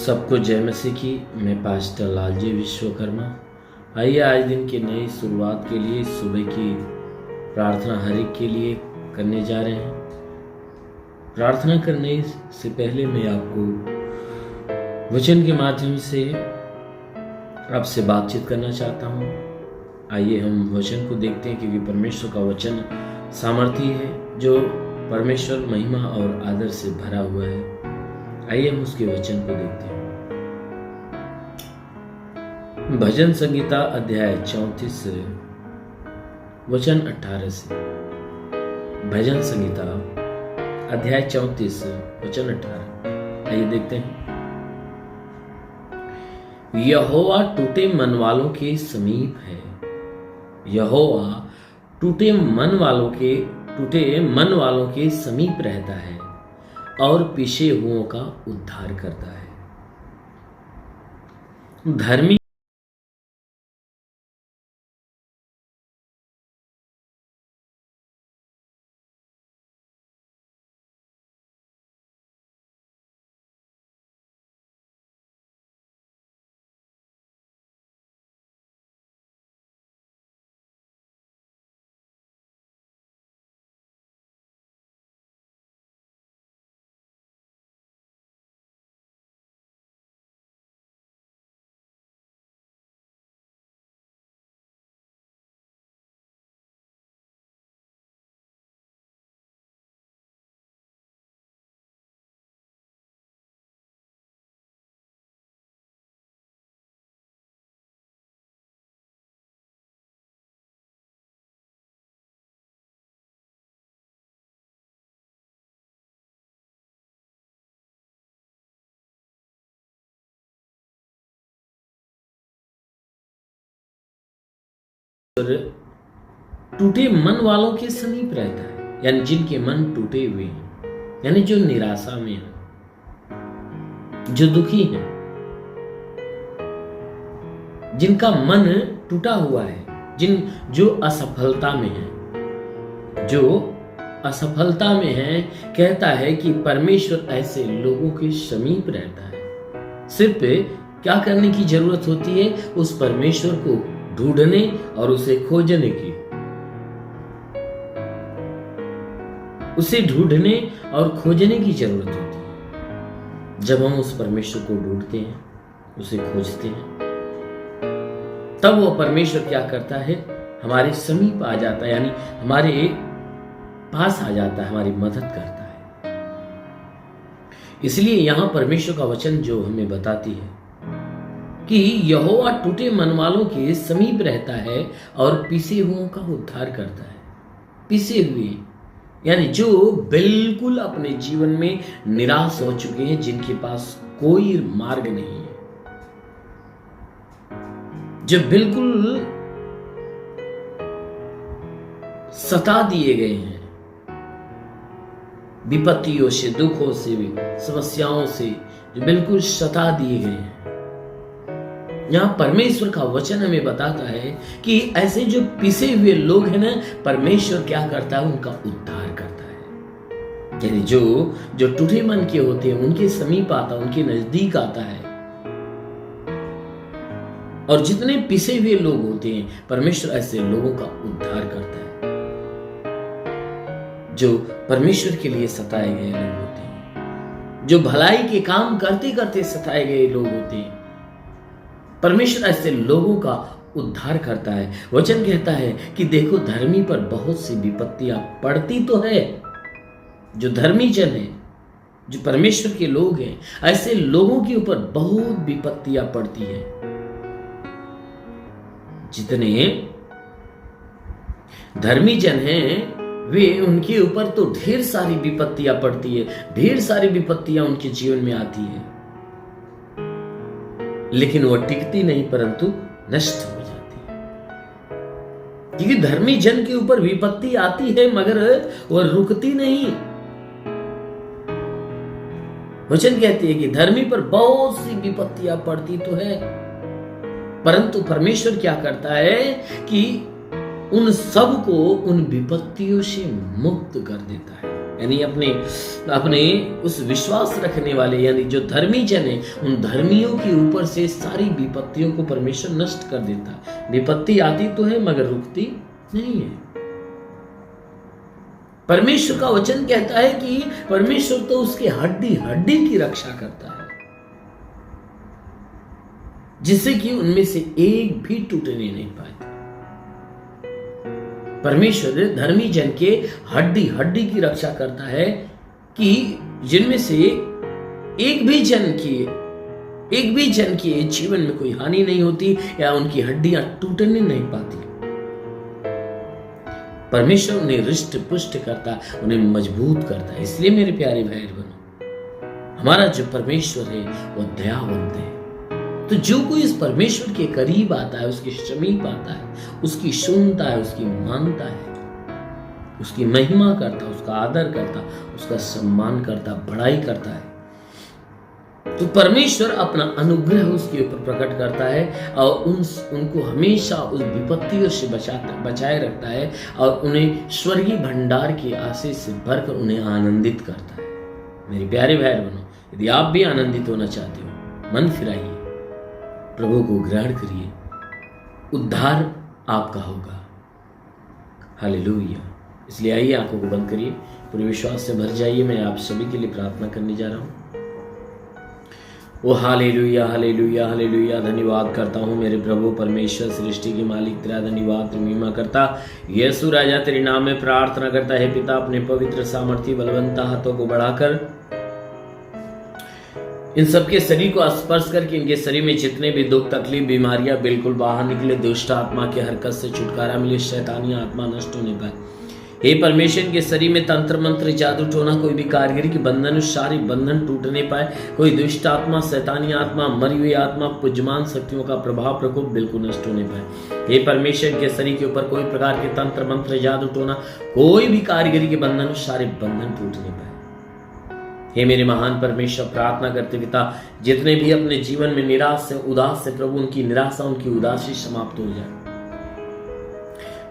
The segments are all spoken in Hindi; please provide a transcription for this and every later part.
सबको जय मसीह की। मैं पास्टर लालजी विश्वकर्मा। आइए आज दिन की नई शुरुआत के लिए सुबह की प्रार्थना हर एक के लिए करने जा रहे हैं। प्रार्थना करने से पहले मैं आपको वचन के माध्यम से आपसे बातचीत करना चाहता हूँ। आइए हम वचन को देखते हैं, क्योंकि परमेश्वर का वचन सामर्थी है जो परमेश्वर महिमा और आदर से भरा हुआ है। आइए हम उसके वचन को देखते हैं। भजन संगीता अध्याय 34 वचन 18 से। भजन संगीता अध्याय 34 वचन 18। आइए देखते हैं। यहोवा टूटे मन वालों के समीप है। यहोवा टूटे मन वालों के समीप रहता है और पिछे हुओं का उद्धार करता है। धर्मी टूटे मन वालों के समीप रहता है, यानी जिनके मन टूटे हुए हैं, यानी जो निराशा में है, जो दुखी है, जिनका मन टूटा हुआ है, जो असफलता में है, कहता है कि परमेश्वर ऐसे लोगों के समीप रहता है। सिर्फ क्या करने की जरूरत होती है? उस परमेश्वर को ढूंढने और उसे खोजने की। उसे ढूंढने और खोजने की जरूरत होती है। जब हम उस परमेश्वर को ढूंढते हैं, उसे खोजते हैं, तब वो परमेश्वर क्या करता है? हमारे समीप आ जाता है, यानी हमारे पास आ जाता है, हमारी मदद करता है। इसलिए यहां परमेश्वर का वचन जो हमें बताती है कि यहोवा टूटे मन वालों के समीप रहता है और पिसे हुओं का उद्धार करता है। पिसे हुए यानी जो बिल्कुल अपने जीवन में निराश हो चुके हैं, जिनके पास कोई मार्ग नहीं है, जो बिल्कुल सता दिए गए हैं विपत्तियों से, दुखों से, समस्याओं से, जो बिल्कुल सता दिए गए हैं। यहां परमेश्वर का वचन हमें बताता है कि ऐसे जो पिसे हुए लोग हैं ना, परमेश्वर क्या करता है? उनका उद्धार करता है। यानी जो टूटे मन के होते हैं, उनके समीप आता है, उनके नजदीक आता है। और जितने पिसे हुए लोग होते हैं, परमेश्वर ऐसे लोगों का उद्धार करता है। जो परमेश्वर के लिए सताए गए लोग होते हैं, जो भलाई के काम करते करते सताए गए लोग होते हैं, परमेश्वर ऐसे लोगों का उद्धार करता है। वचन कहता है कि देखो, धर्मी पर बहुत सी विपत्तियां पड़ती तो है। जो धर्मी जन है, जो परमेश्वर के लोग हैं, ऐसे लोगों के ऊपर बहुत विपत्तियां पड़ती है। जितने धर्मी जन हैं, वे उनके ऊपर तो ढेर सारी विपत्तियां पड़ती है, ढेर सारी विपत्तियां उनके जीवन में आती है, लेकिन वह टिकती नहीं, परंतु नष्ट हो जाती है। क्योंकि धर्मी जन के ऊपर विपत्ति आती है, मगर वह रुकती नहीं। वचन कहती है कि धर्मी पर बहुत सी विपत्तियां पड़ती तो है, परंतु परमेश्वर क्या करता है कि उन सब को उन विपत्तियों से मुक्त कर देता है। यानी अपने उस विश्वास रखने वाले यानी जो धर्मी जन है, उन धर्मियों के ऊपर से सारी विपत्तियों को परमेश्वर नष्ट कर देता है। विपत्ति आती तो है मगर रुकती नहीं है। परमेश्वर का वचन कहता है कि परमेश्वर तो उसके हड्डी हड्डी की रक्षा करता है, जिससे कि उनमें से एक भी टूटने नहीं पाता। परमेश्वर धर्मी जन के हड्डी हड्डी की रक्षा करता है कि जिनमें से एक भी जन की जीवन में कोई हानि नहीं होती या उनकी हड्डियां टूटने नहीं पाती। परमेश्वर उन्हें रिष्ट पुष्ट करता है, उन्हें मजबूत करता है। इसलिए मेरे प्यारे भाई बहनों, हमारा जो परमेश्वर है वो दयावंत है। तो जो कोई इस परमेश्वर के करीब आता है, उसके समीप आता है, उसकी सुनता है, उसकी मानता है, उसकी महिमा करता, उसका आदर करता, उसका सम्मान करता, बड़ाई करता है, तो परमेश्वर अपना अनुग्रह उसके ऊपर प्रकट करता है और उनको हमेशा उस विपत्तियों से बचाए रखता है और उन्हें स्वर्गीय भंडार की आशीष से भरकर उन्हें आनंदित करता है। मेरे प्यारे भाई बहनों, यदि आप भी आनंदित होना चाहते हो, मन फिराइए, प्रभु को ग्रहण करिए, उद्धार आपका होगा। हालेलुया। इसलिए आइए, आंखों को बंद करिए, पूरे विश्वास से भर जाइए। मैं आप सभी के लिए प्रार्थना करने जा रहा हूं। ओ हालेलुया, हालेलुया, हालेलुया। धन्यवाद करता हूँ मेरे प्रभु परमेश्वर, सृष्टि के मालिक, तेरा धन्यवाद, महिमा करता यीशु राजा, तेरे नाम में प्रार्थना करता है पिता, अपने पवित्र सामर्थ्य बलवंत हाथों को बढ़ाकर इन सबके शरीर को स्पर्श करके इनके शरीर में जितने भी दुख तकलीफ बीमारियां बिल्कुल बाहर निकले, दुष्ट आत्मा के हरकत से छुटकारा मिले, शैतानी आत्मा नष्ट होने पाए। हे परमेश्वर के शरीर में तंत्र मंत्र जादू टोना कोई भी कारीगरी की बंधन, सारी बंधन टूटने पाए। कोई दुष्ट आत्मा, शैतानी आत्मा, मरी हुई आत्मा, पुजमान शक्तियों का प्रभाव प्रकोप बिल्कुल नष्ट होने पाए। हे परमेश्वर के शरीर के ऊपर कोई प्रकार के तंत्र मंत्र जादू टोना कोई भी कारीगरी के बंधन, सारे बंधन टूटने पाए। हे मेरे महान परमेश्वर, प्रार्थना करते पिता, जितने भी अपने जीवन में निराश से उदास से, प्रभु उनकी निराशा, उनकी उदासी समाप्त हो जाए।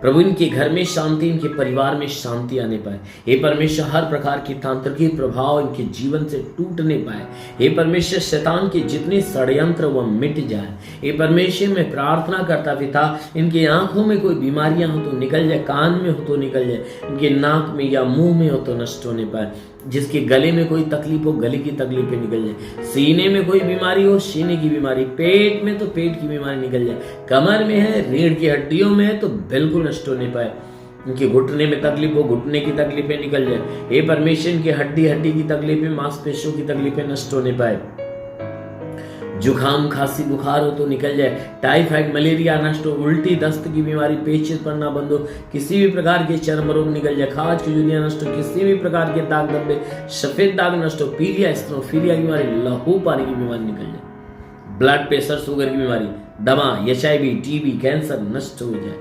प्रभु इनके घर में शांति, इनके परिवार में शांति आने पाए। हे परमेश्वर, हर प्रकार की तांत्रिकी प्रभाव इनके जीवन से टूटने पाए। हे परमेश्वर, शैतान के जितने षड्यंत्र वह मिट जाए। हे परमेश्वर, मैं प्रार्थना करता पिता, इनके आंखों में कोई बीमारियां हो तो निकल जाए, कान में हो तो निकल जाए, इनके नाक में या मुंह में हो तो नष्ट होने पाए। जिसके गले में कोई तकलीफ हो, गले की तकलीफें निकल जाए। सीने में कोई बीमारी हो, सीने की बीमारी, पेट में तो पेट की बीमारी निकल जाए। कमर में है, रीढ़ की हड्डियों में है तो बिल्कुल नष्ट होने पाए। इनके घुटने में तकलीफ हो, घुटने की तकलीफें निकल जाए। हे परमेश्वर, इनके हड्डी हड्डी की तकलीफें, मांसपेशियों की तकलीफें नष्ट होने पाए। जुखाम खांसी बुखार हो तो निकल जाए। टाइफाइड मलेरिया नष्ट हो, उल्टी दस्त की बीमारी, पेचिश पड़ना बंद हो, किसी भी प्रकार के चर्म रोग निकल जाए, खाज की झुर्रियां नष्ट हो, किसी भी प्रकार के दाग धब्बे, सफेद दाग नष्ट हो, पीलिया स्टेनोफीलिया की बीमारी, लहू पानी की बीमारी निकल जाए। ब्लड प्रेशर, शुगर की बीमारी, दमा, HIV, TB, कैंसर नष्ट हो जाए।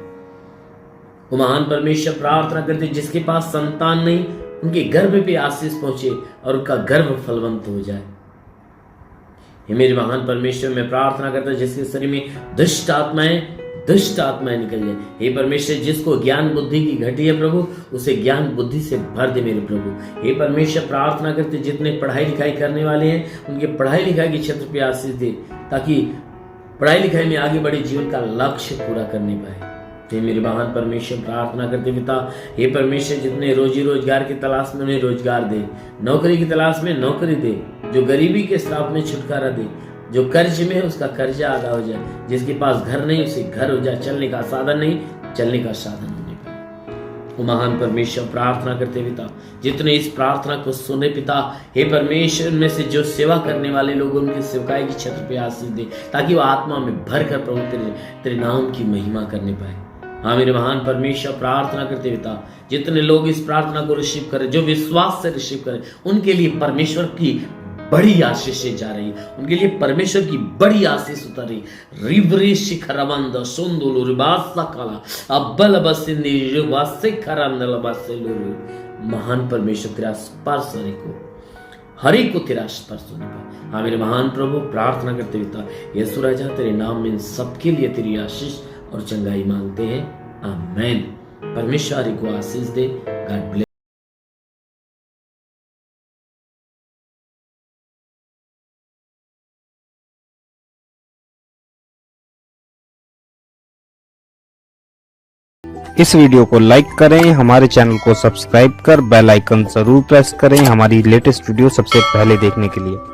वो महान परमेश्वर, प्रार्थना करते जिसके पास संतान नहीं, उनके गर्भ पे आशीष पहुंचे और उनका गर्भ फलवंत हो जाए। हे मेरे महान परमेश्वर, मैं प्रार्थना करता हूं जिसके शरीर में दुष्ट आत्माएं निकल जाए। हे परमेश्वर, जिसको ज्ञान बुद्धि की घटी है प्रभु, उसे ज्ञान बुद्धि से भर दे मेरे प्रभु। हे परमेश्वर, प्रार्थना करते जितने पढ़ाई लिखाई करने वाले हैं, उनके पढ़ाई लिखाई के क्षेत्र पे आशीष दे, ताकि पढ़ाई लिखाई में आगे बढ़े, जीवन का लक्ष्य पूरा करने पाए। हे मेरे महान परमेश्वर, प्रार्थना करते पिता, हे परमेश्वर, जितने रोजी रोजगार की तलाश में उन्हें रोजगार दे, नौकरी की तलाश में नौकरी दे, जो गरीबी के श्राप में छुटकारा दे, जो कर्ज में है उसका कर्जा अदा हो जाए, जिसके पास घर नहीं उसे घर हो जाए, चलने का साधन नहीं चलने का साधन होने पाए। वो महान परमेश्वर, प्रार्थना करते पिता, जितने इस प्रार्थना को सुने पिता, हे परमेश्वर, में से जो सेवा करने वाले लोग उनकी सेवकाई के क्षेत्र पे आशीष दे, ताकि वो आत्मा में भर कर प्रभु तेरे नाम की महिमा करने पाए। हाँ मेरे महान परमेश्वर, प्रार्थना करते पिता, जितने लोग इस प्रार्थना को रिसीव करें, जो विश्वास से रिसीव करें, उनके लिए परमेश्वर की बड़ी आशीष जा रही है, उनके लिए परमेश्वर की बड़ी आशीष उतर रही। रिवरे शिखरबंद सुंदुलु रिबासा काला अब्बल बसिंदी रिबासे खरंदल बसेलुरु। महान परमेश्वर, तेरा स्पर्श हरि को तेरा स्पर्श होने पाए। हाँ मेरे महान प्रभु, प्रार्थना करते पिता, यीशु राजा, तेरे नाम में सबके लिए तेरी आशीष और चंगाई मांगते हैं। आमेन। परमेश्वर को आशीष दे। God bless. इस वीडियो को लाइक करें, हमारे चैनल को सब्सक्राइब कर बेल आइकन जरूर प्रेस करें हमारी लेटेस्ट वीडियो सबसे पहले देखने के लिए।